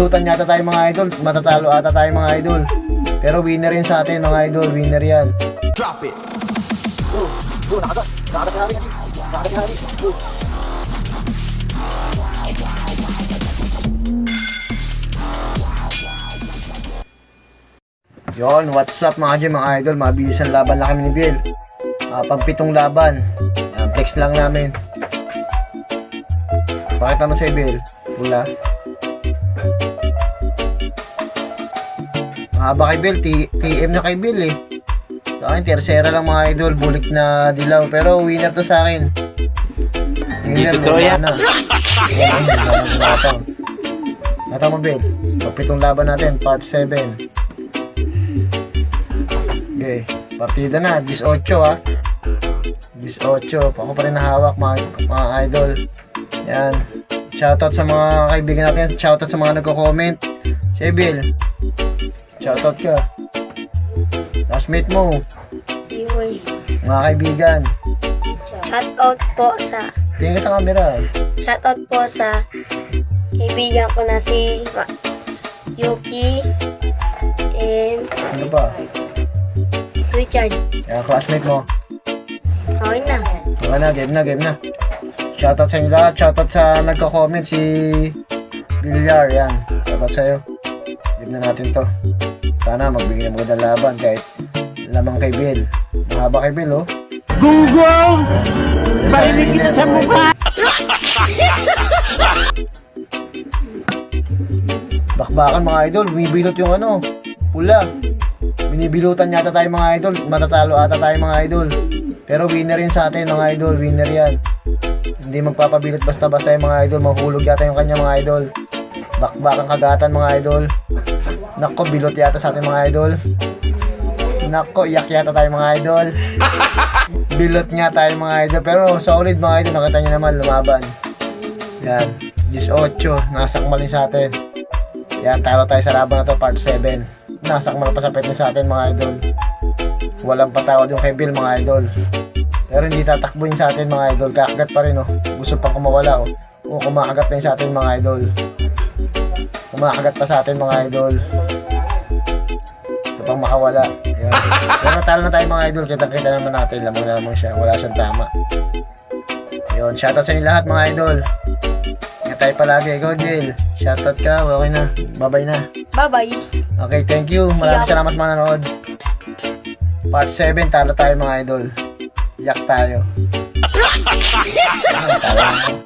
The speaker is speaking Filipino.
Lutan yata tayo mga idol. Matatalo ata tayo mga idol. Pero winner yun sa atin mga idol. Winner yan. Drop it. Nakagat. Nakagat na rin. Nakagat na rin. Yon, what's up mga dyan, mga idol? Mabilis ang laban na kami ni Bill. Pampitong laban. Text lang namin. Pakita mo si Bill. Pula. Mahaba kay Bill. TM na kay Bill eh. Sa akin, tercera lang mga idol. Bulik na dilaw. Pero winner to sa akin. Winner, wala na. Nata mo Bill. Pampitong laban natin. Part 7. Okay, partida na, 18 ha. 18, ako pa rin nahawak mga idol. Yan, shoutout sa mga kaibigan natin, shoutout sa mga nagko-comment. Sebil, shoutout ka. Classmate mo, Iwoy. mga kaibigan. Shoutout po sa Tingin ka sa camera. Shoutout po sa kaibigan ko na si Yuki and Ano ba? Richard. Yan, classmate mo. Okay na. Okay na, game na. Shoutout sa inyo lahat, shoutout sa nagko-comment si Villar, yan. Shoutout sa'yo. Game na natin to. Sana magbigay ng magandang laban kahit lamang kay Bill. Mahaba kay Bill, oh. Gunggong! Mahilig kita sa mukha! Bakbakan mga idol, bumibilot yung ano, pula. Binibilutan yata tayo mga idol, matatalo ata tayo mga idol. Pero winner yun sa atin mga idol, winner yan. Hindi magpapabilot basta-basta yung mga idol, mahulog yata yung kanya mga idol. Bakbakan kagatan mga idol. Nako, bilot yata sa atin mga idol. Nako, iyak yata tayo mga idol. Bilot nga tayo mga idol, pero solid mga idol, nakita nyo naman, lumaban. Yan, 18, nasakmal sa atin. Yan, talo tayo sa laban na to, part 7. Nasakmal pa sa fitness sa atin mga idol. Walang patawad yung kay Bill mga idol. Pero hindi tatakbuhin sa atin mga idol. Kakagat pa rin oh. Gusto pang kumawala oh. O kumakagat pa sa atin mga idol. Kumakagat pa sa atin mga idol. Gusto pang makawala. Yan. Pero natalo na tayo mga idol. Kita-kita naman natin. Lamang na lamang siya. Wala siyang tama. Yun. Shoutout sa inyo lahat mga idol. Ingat tayo palagi. Go Jill. Shoutout ka. Okay na. Bye-bye na. Bye-bye. Okay, thank you. Maraming salamat sa mga nanood. Part 7, talo tayo mga idol. Yak tayo. Talo.